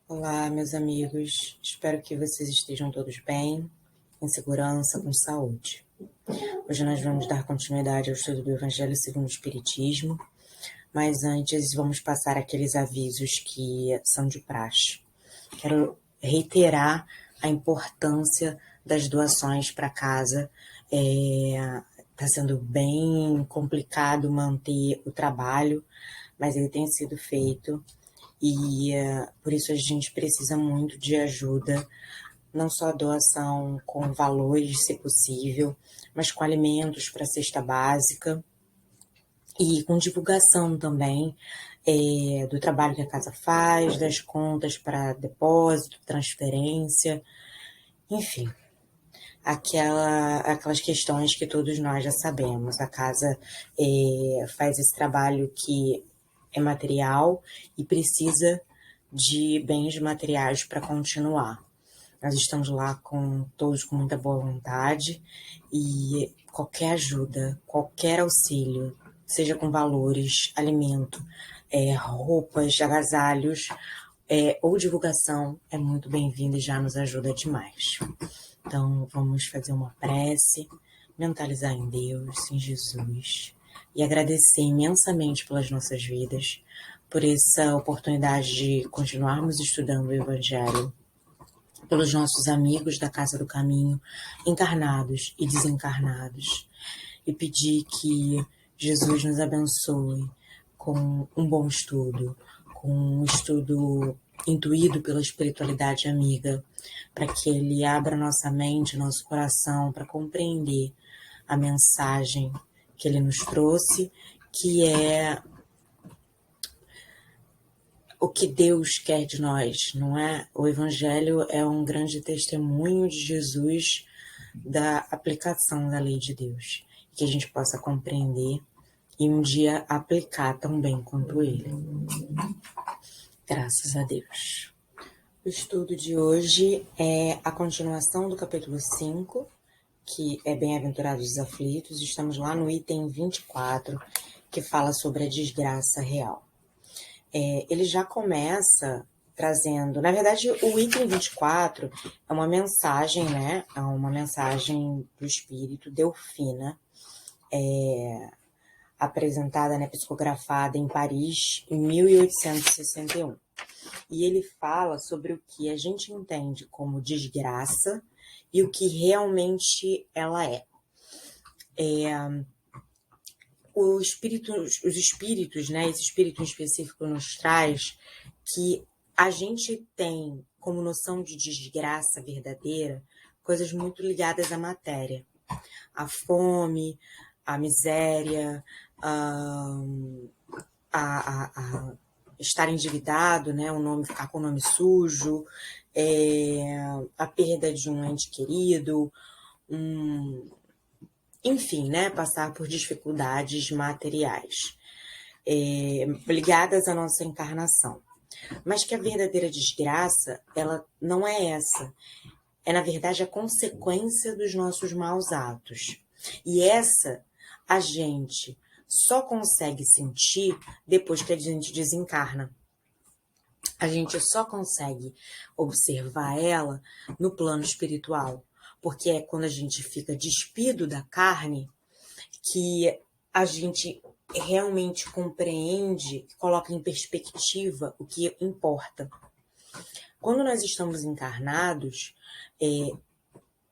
Olá, meus amigos. Espero que vocês estejam todos bem, em segurança, com saúde. Hoje nós vamos dar continuidade ao estudo do Evangelho segundo o Espiritismo, mas antes vamos passar aqueles avisos que são de praxe. Quero reiterar a importância das doações para casa. Está sendo bem complicado manter o trabalho, mas ele tem sido feito. E por isso a gente precisa muito de ajuda, não só doação com valores, se possível, mas com alimentos para a cesta básica e com divulgação também do trabalho que a casa faz, das contas para depósito, transferência, enfim, aquelas questões que todos nós já sabemos. A casa faz esse trabalho que é material e precisa de bens materiais para continuar. Nós estamos lá todos com muita boa vontade e qualquer ajuda, qualquer auxílio, seja com valores, alimento, roupas, agasalhos ou divulgação, é muito bem-vindo e já nos ajuda demais. Então, vamos fazer uma prece, mentalizar em Deus, em Jesus, e agradecer imensamente pelas nossas vidas, por essa oportunidade de continuarmos estudando o Evangelho, pelos nossos amigos da Casa do Caminho, encarnados e desencarnados, e pedir que Jesus nos abençoe com um bom estudo, com um estudo intuído pela espiritualidade amiga, para que Ele abra nossa mente, nosso coração, para compreender a mensagem que Ele nos trouxe, que é o que Deus quer de nós, não é? O Evangelho é um grande testemunho de Jesus da aplicação da lei de Deus, que a gente possa compreender e um dia aplicar tão bem quanto Ele. Graças a Deus. O estudo de hoje é a continuação do capítulo 5, que é Bem-aventurados os aflitos. Estamos lá no item 24, que fala sobre a desgraça real. Ele já começa trazendo, na verdade, o item 24 é uma mensagem, né? É uma mensagem do Espírito Delfina, apresentada, né, psicografada em Paris em 1861. E ele fala sobre o que a gente entende como desgraça e o que realmente ela é. Os espíritos, né, esse espírito em específico nos traz que a gente tem como noção de desgraça verdadeira coisas muito ligadas à matéria. A fome, a miséria, a estar endividado, né, ficar com o nome sujo, a perda de um ente querido, enfim, né, passar por dificuldades materiais ligadas à nossa encarnação. Mas que a verdadeira desgraça, ela não é essa. É, na verdade, a consequência dos nossos maus atos. E essa a gente só consegue sentir depois que a gente desencarna. A gente só consegue observar ela no plano espiritual, porque é quando a gente fica despido da carne que a gente realmente compreende, coloca em perspectiva o que importa. Quando nós estamos encarnados,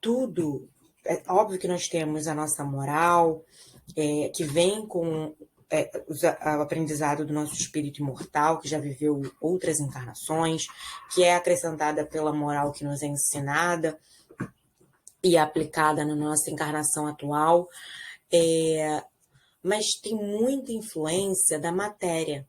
tudo... É óbvio que nós temos a nossa moral, que vem com o aprendizado do nosso espírito imortal, que já viveu outras encarnações, que é acrescentada pela moral que nos é ensinada e aplicada na nossa encarnação atual, mas tem muita influência da matéria.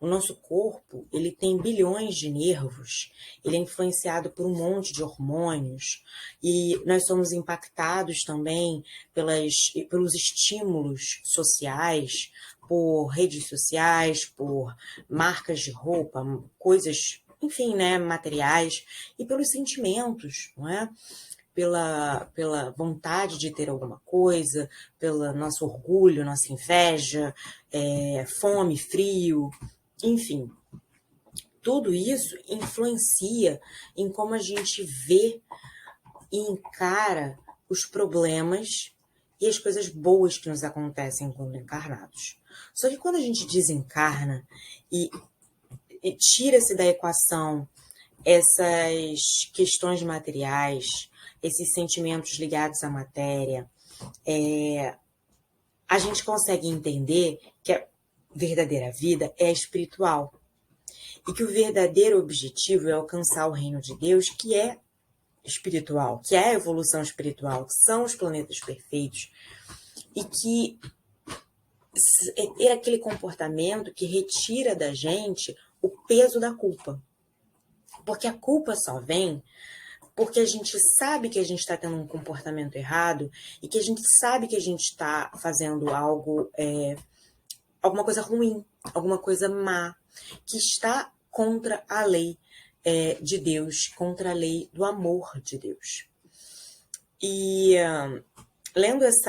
O nosso corpo, ele tem bilhões de nervos, ele é influenciado por um monte de hormônios e nós somos impactados também pelos estímulos sociais, por redes sociais, por marcas de roupa, coisas, enfim, né, materiais, e pelos sentimentos, não é? Pela vontade de ter alguma coisa, pelo nosso orgulho, nossa inveja, fome, frio, enfim. tudo isso influencia em como a gente vê e encara os problemas e as coisas boas que nos acontecem quando encarnados. Só que quando a gente desencarna e tira-se da equação essas questões materiais, esses sentimentos ligados à matéria, a gente consegue entender que a verdadeira vida é espiritual e que o verdadeiro objetivo é alcançar o reino de Deus, que é espiritual, que é a evolução espiritual, que são os planetas perfeitos, e que é aquele comportamento que retira da gente o peso da culpa. Porque a culpa só vem porque a gente sabe que a gente está tendo um comportamento errado e que a gente sabe que a gente está fazendo algo, alguma coisa ruim, alguma coisa má, que está contra a lei de Deus, contra a lei do amor de Deus. E lendo esse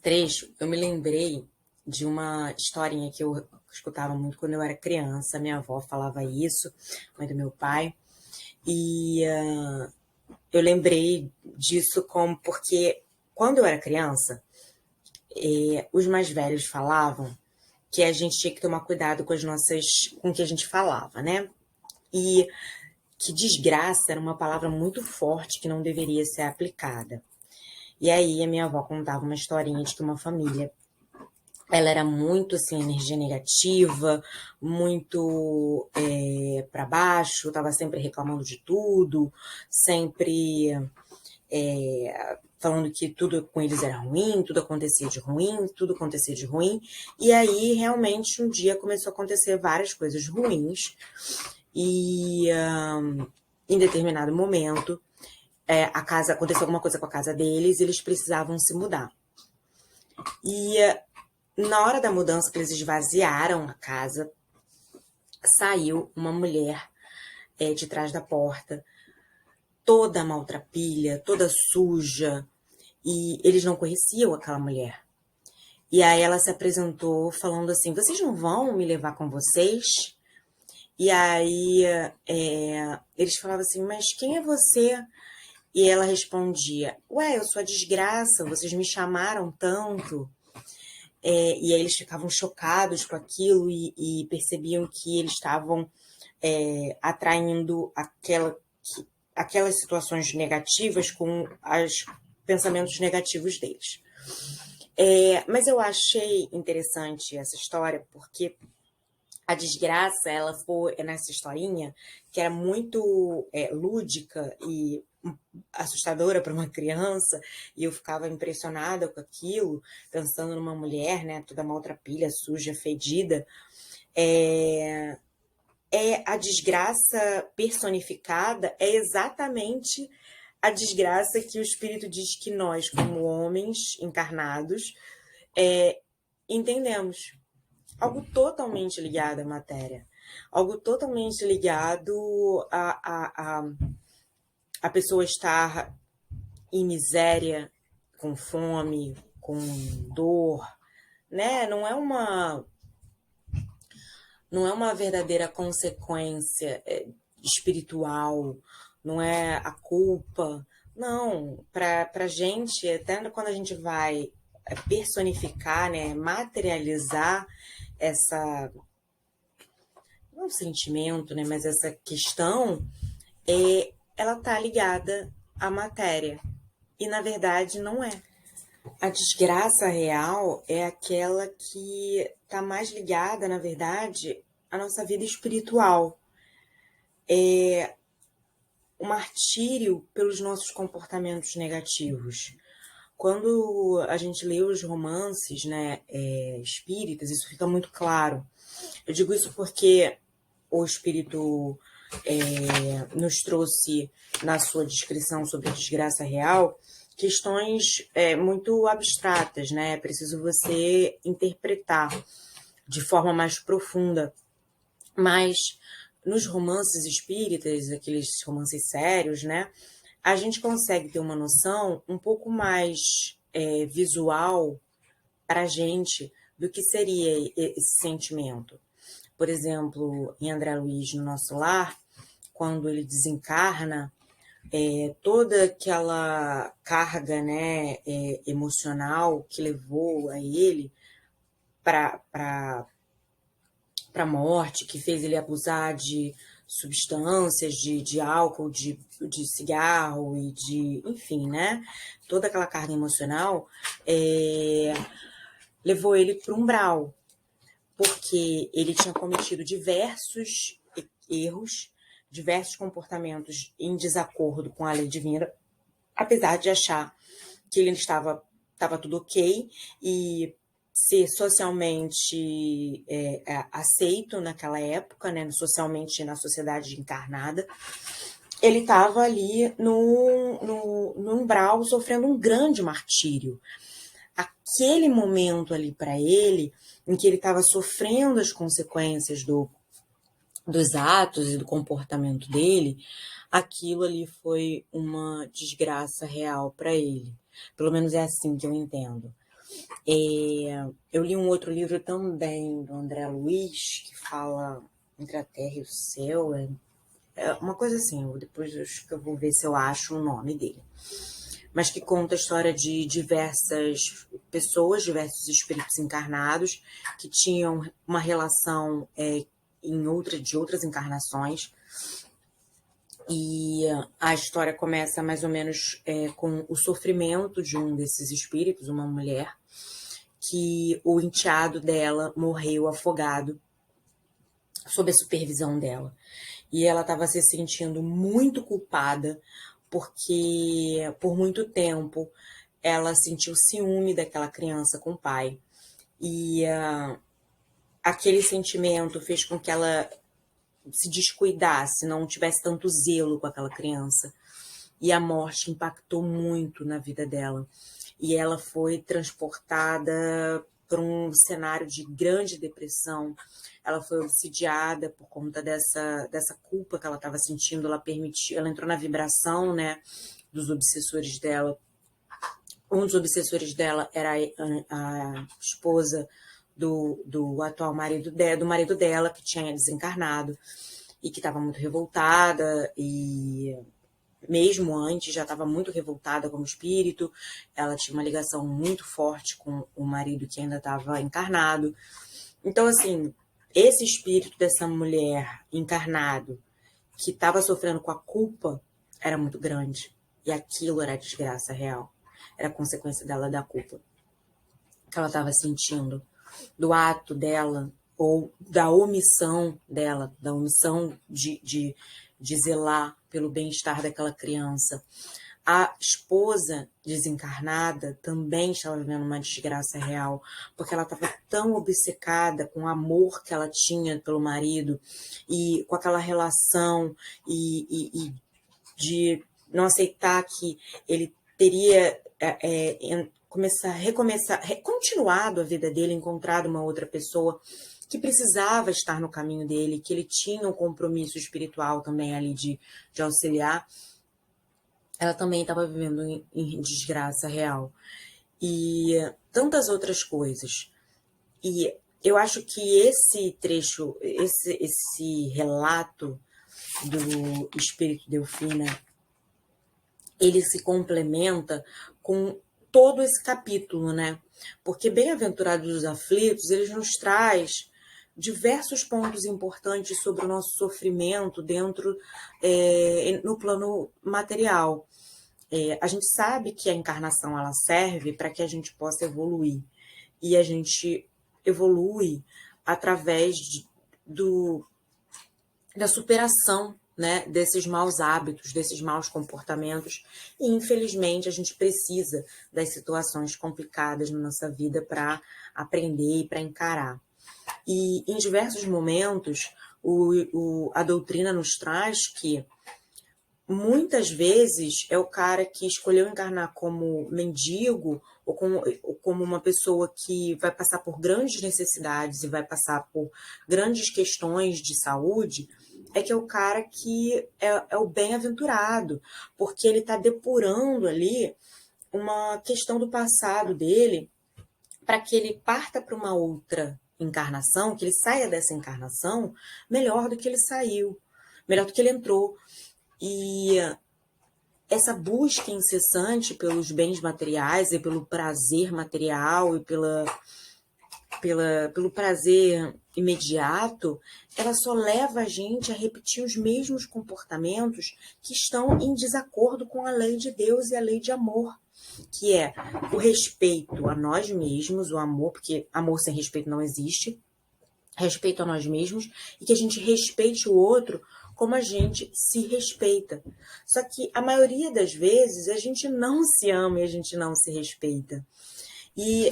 trecho, eu me lembrei de uma historinha que eu escutava muito quando eu era criança. Minha avó falava isso, mãe do meu pai. E eu lembrei disso porque quando eu era criança, os mais velhos falavam que a gente tinha que tomar cuidado com com o que a gente falava, né? E que desgraça era uma palavra muito forte que não deveria ser aplicada. E aí a minha avó contava uma historinha de que uma família, ela era muito, assim, energia negativa, muito para baixo, estava sempre reclamando de tudo, sempre falando que tudo com eles era ruim, tudo acontecia de ruim, tudo acontecia de ruim. E aí, realmente, um dia começou a acontecer várias coisas ruins. E em determinado momento, aconteceu alguma coisa com a casa deles e eles precisavam se mudar. E na hora da mudança, que eles esvaziaram a casa, saiu uma mulher de trás da porta, toda maltrapilha, toda suja, e eles não conheciam aquela mulher. E aí ela se apresentou falando assim: vocês não vão me levar com vocês? E aí eles falavam assim: mas quem é você? E ela respondia: ué, eu sou a desgraça, vocês me chamaram tanto. E aí eles ficavam chocados com aquilo e percebiam que eles estavam atraindo aquelas situações negativas com os pensamentos negativos deles. Mas eu achei interessante essa história porque a desgraça, ela foi nessa historinha, que era muito lúdica e assustadora para uma criança, e eu ficava impressionada com aquilo, pensando numa mulher, né, toda maltrapilha, suja, fedida. A desgraça personificada é exatamente a desgraça que o Espírito diz que nós, como homens encarnados, entendemos. Algo totalmente ligado à matéria. Algo totalmente ligado a pessoa estar em miséria, com fome, com dor, né? Não é uma verdadeira consequência espiritual, não é a culpa. Não, para gente, até quando a gente vai personificar, né, materializar não sentimento, né, mas essa questão, ela tá ligada à matéria. E, na verdade, não é. A desgraça real é aquela que tá mais ligada, na verdade, à nossa vida espiritual. É o martírio pelos nossos comportamentos negativos. Quando a gente lê os romances, né, espíritas, isso fica muito claro. Eu digo isso porque o Espírito nos trouxe, na sua descrição sobre a desgraça real, questões muito abstratas, né? É preciso você interpretar de forma mais profunda. Mas nos romances espíritas, aqueles romances sérios, né? A gente consegue ter uma noção um pouco mais visual para a gente do que seria esse sentimento. Por exemplo, em André Luiz, no Nosso Lar, quando ele desencarna, toda aquela carga, né, emocional que levou a ele para a morte, que fez ele abusar de substâncias, de álcool, de cigarro e enfim, né? Toda aquela carga emocional levou ele para o umbral, porque ele tinha cometido diversos erros, diversos comportamentos em desacordo com a lei divina, apesar de achar que ele estava tudo ok e ser socialmente aceito naquela época, né, socialmente na sociedade encarnada, ele estava ali no umbral sofrendo um grande martírio. Aquele momento ali para ele, em que ele estava sofrendo as consequências dos atos e do comportamento dele, aquilo ali foi uma desgraça real para ele. Pelo menos é assim que eu entendo. Eu li um outro livro também do André Luiz, que fala Entre a Terra e o Céu. É uma coisa assim, depois acho que eu vou ver se eu acho o nome dele. Mas que conta a história de diversas pessoas, diversos espíritos encarnados, que tinham uma relação de outras encarnações. E a história começa mais ou menos com o sofrimento de um desses espíritos, uma mulher, que o enteado dela morreu afogado sob a supervisão dela. E ela estava se sentindo muito culpada, porque por muito tempo ela sentiu ciúme daquela criança com o pai. E aquele sentimento fez com que ela se descuidasse, não tivesse tanto zelo com aquela criança. E a morte impactou muito na vida dela. E ela foi transportada para um cenário de grande depressão. Ela foi obsidiada por conta dessa culpa que ela estava sentindo. Ela entrou na vibração, né, dos obsessores dela. Um dos obsessores dela era a esposa do atual marido dela, que tinha desencarnado e que estava muito revoltada, e mesmo antes já estava muito revoltada como espírito. Ela tinha uma ligação muito forte com o marido que ainda estava encarnado. Então, assim, esse espírito dessa mulher encarnado que estava sofrendo com a culpa era muito grande. E aquilo era a desgraça real. Era a consequência dela da culpa que ela estava sentindo, do ato dela ou da omissão dela, da omissão de zelar pelo bem-estar daquela criança. A esposa desencarnada também estava vivendo uma desgraça real, porque ela estava tão obcecada com o amor que ela tinha pelo marido e com aquela relação e de não aceitar que ele teria continuado a vida dele, encontrado uma outra pessoa que precisava estar no caminho dele, que ele tinha um compromisso espiritual também ali de auxiliar. Ela também estava vivendo em desgraça real. E tantas outras coisas. E eu acho que esse trecho, esse relato do espírito Delfina, ele se complementa com todo esse capítulo, né? Porque Bem-aventurados os aflitos, eles nos traz diversos pontos importantes sobre o nosso sofrimento dentro, no plano material. A gente sabe que a encarnação ela serve para que a gente possa evoluir. E a gente evolui através da superação, né, desses maus hábitos, desses maus comportamentos. E, infelizmente, a gente precisa das situações complicadas na nossa vida para aprender e para encarar. E, em diversos momentos, a doutrina nos traz que muitas vezes é o cara que escolheu encarnar como mendigo ou como uma pessoa que vai passar por grandes necessidades e vai passar por grandes questões de saúde, é que é o cara que é o bem-aventurado, porque ele está depurando ali uma questão do passado dele para que ele parta para uma outra encarnação, que ele saia dessa encarnação melhor do que ele saiu, melhor do que ele entrou. E essa busca incessante pelos bens materiais e pelo prazer material e pelo prazer imediato, ela só leva a gente a repetir os mesmos comportamentos que estão em desacordo com a lei de Deus e a lei de amor, que é o respeito a nós mesmos, o amor, porque amor sem respeito não existe, respeito a nós mesmos, e que a gente respeite o outro como a gente se respeita. Só que a maioria das vezes a gente não se ama e a gente não se respeita. E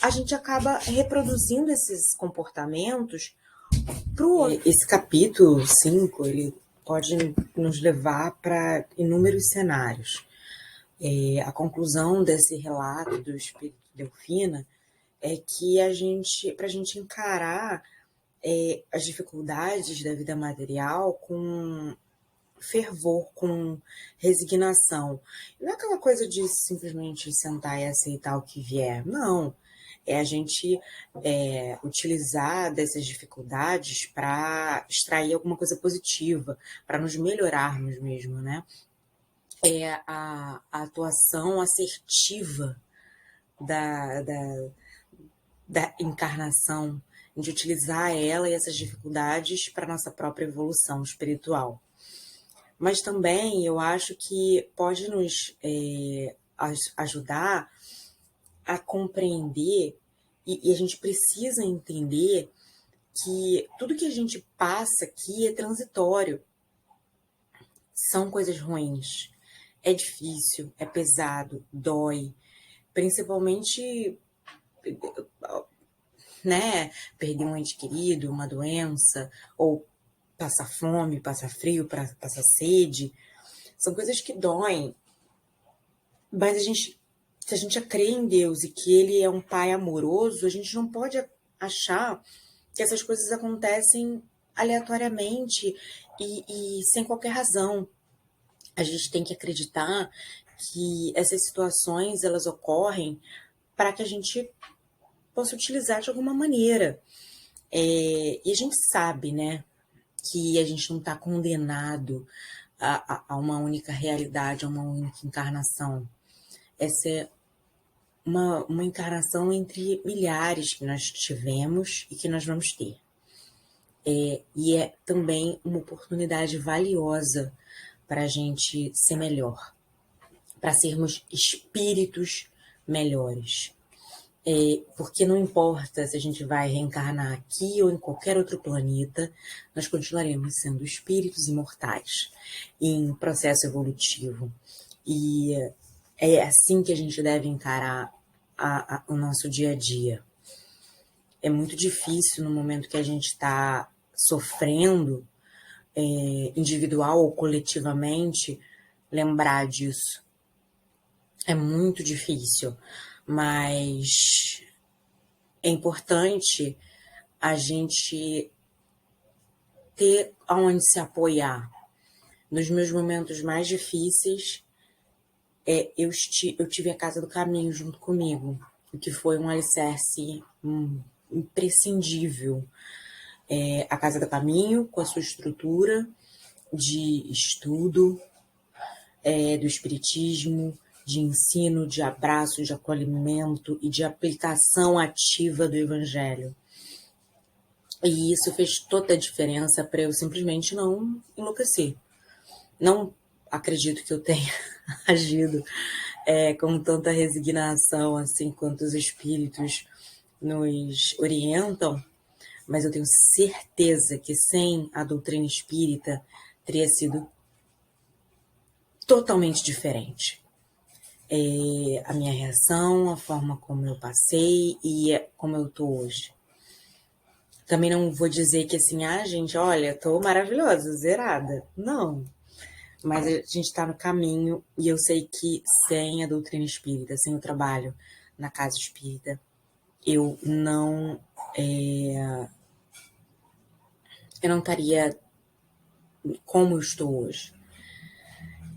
a gente acaba reproduzindo esses comportamentos pro outro. Esse capítulo 5, ele pode nos levar para inúmeros cenários. A conclusão desse relato do Espírito de Delfina é que para a gente encarar as dificuldades da vida material com fervor, com resignação. Não é aquela coisa de simplesmente sentar e aceitar o que vier, não. É a gente utilizar dessas dificuldades para extrair alguma coisa positiva, para nos melhorarmos mesmo, né? É a atuação assertiva da encarnação, de utilizar ela e essas dificuldades para a nossa própria evolução espiritual. Mas também eu acho que pode nos ajudar a compreender, e a gente precisa entender que tudo que a gente passa aqui é transitório. São coisas ruins. É difícil, é pesado, dói. Principalmente, né, perder um ente querido, uma doença, ou passar fome, passar frio, passar sede. São coisas que doem. Mas se a gente crê em Deus e que Ele é um Pai amoroso, a gente não pode achar que essas coisas acontecem aleatoriamente e sem qualquer razão. A gente tem que acreditar que essas situações elas ocorrem para que a gente possa utilizar de alguma maneira. E a gente sabe, né, que a gente não está condenado a uma única realidade, a uma única encarnação. Essa é uma encarnação entre milhares que nós tivemos e que nós vamos ter. E é também uma oportunidade valiosa para a gente ser melhor, para sermos espíritos melhores. Porque não importa se a gente vai reencarnar aqui ou em qualquer outro planeta, nós continuaremos sendo espíritos imortais em processo evolutivo. E é assim que a gente deve encarar o nosso dia a dia. É muito difícil no momento que a gente está sofrendo, individual ou coletivamente, lembrar disso. É muito difícil, mas é importante a gente ter aonde se apoiar. Nos meus momentos mais difíceis, eu tive a Casa do Caminho junto comigo, o que foi um alicerce imprescindível. A Casa do Caminho, com a sua estrutura de estudo, do espiritismo, de ensino, de abraço, de acolhimento e de aplicação ativa do Evangelho. E isso fez toda a diferença para eu simplesmente não enlouquecer. Não acredito que eu tenha agido com tanta resignação assim quanto os espíritos nos orientam, mas eu tenho certeza que sem a doutrina espírita teria sido totalmente diferente. A minha reação, a forma como eu passei e como eu tô hoje. Também não vou dizer que assim, gente, olha, tô maravilhosa, zerada. Não. Mas a gente tá no caminho e eu sei que sem a doutrina espírita, sem o trabalho na casa espírita, eu não estaria como eu estou hoje.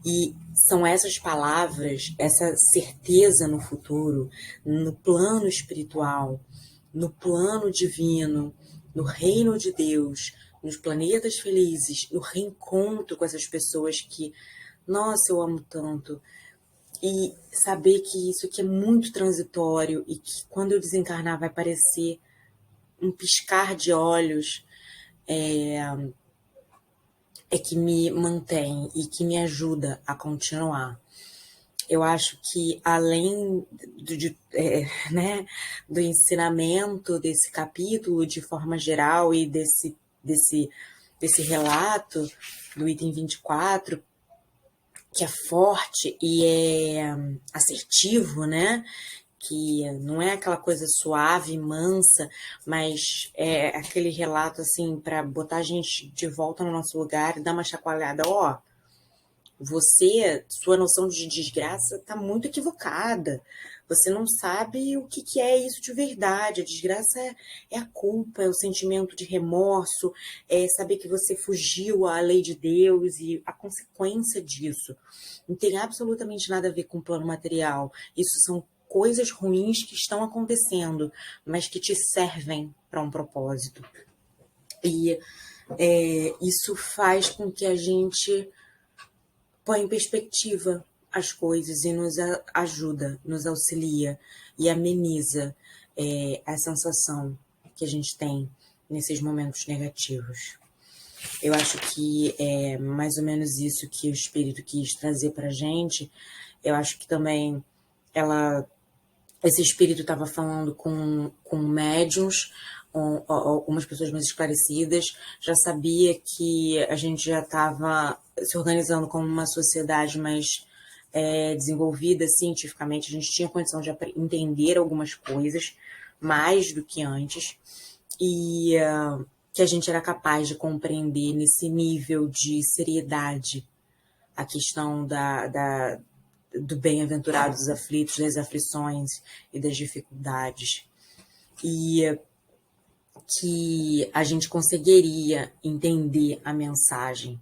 E são essas palavras, essa certeza no futuro, no plano espiritual, no plano divino, no reino de Deus, nos planetas felizes, no reencontro com essas pessoas que, nossa, eu amo tanto. E saber que isso aqui é muito transitório e que quando eu desencarnar vai parecer um piscar de olhos, é que me mantém e que me ajuda a continuar. Eu acho que além né, do ensinamento desse capítulo de forma geral e desse relato do item 24, que é forte e é assertivo, né? Que não é aquela coisa suave, mansa, mas é aquele relato assim para botar a gente de volta no nosso lugar e dar uma chacoalhada, ó. Sua noção de desgraça está muito equivocada. Você não sabe o que é isso de verdade. A desgraça é a culpa, é o sentimento de remorso, é saber que você fugiu à lei de Deus e a consequência disso. Não tem absolutamente nada a ver com o plano material. Isso são coisas ruins que estão acontecendo, mas que te servem para um propósito. E isso faz com que a gente põe em perspectiva as coisas e nos ajuda, nos auxilia e ameniza a sensação que a gente tem nesses momentos negativos. Eu acho que é mais ou menos isso que o Espírito quis trazer para a gente. Eu acho que também esse Espírito estava falando com médiuns, algumas pessoas mais esclarecidas, já sabia que a gente já estava se organizando como uma sociedade mais desenvolvida cientificamente, a gente tinha condição de entender algumas coisas mais do que antes, e que a gente era capaz de compreender nesse nível de seriedade a questão do bem-aventurado dos aflitos, das aflições e das dificuldades. E que a gente conseguiria entender a mensagem.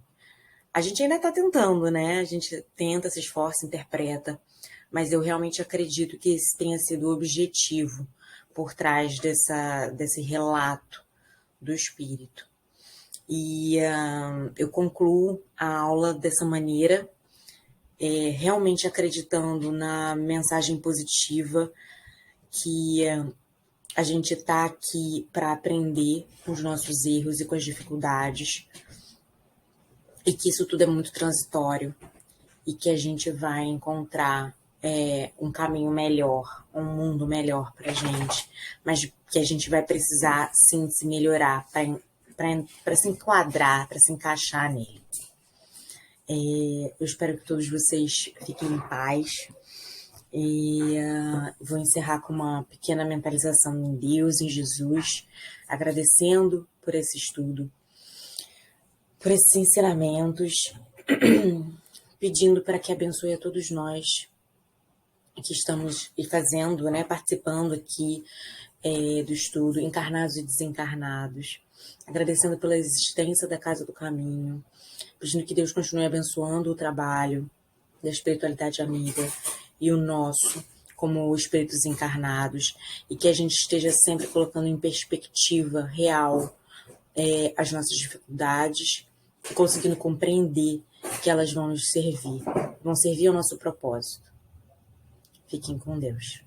A gente ainda está tentando, né? A gente tenta, se esforça, interpreta, mas eu realmente acredito que esse tenha sido o objetivo por trás desse relato do Espírito. E eu concluo a aula dessa maneira, realmente acreditando na mensagem positiva, que a gente está aqui para aprender com os nossos erros e com as dificuldades, e que isso tudo é muito transitório, e que a gente vai encontrar um caminho melhor, um mundo melhor para a gente, mas que a gente vai precisar, sim, se melhorar para se enquadrar, para se encaixar nele. Eu espero que todos vocês fiquem em paz. E vou encerrar com uma pequena mentalização em Deus, em Jesus, agradecendo por esse estudo, por esses ensinamentos, pedindo para que abençoe a todos nós que estamos fazendo, né, participando aqui do estudo, encarnados e desencarnados, agradecendo pela existência da Casa do Caminho, pedindo que Deus continue abençoando o trabalho da espiritualidade amiga e o nosso como espíritos encarnados, e que a gente esteja sempre colocando em perspectiva real as nossas dificuldades, conseguindo compreender que elas vão nos servir, vão servir ao nosso propósito. Fiquem com Deus.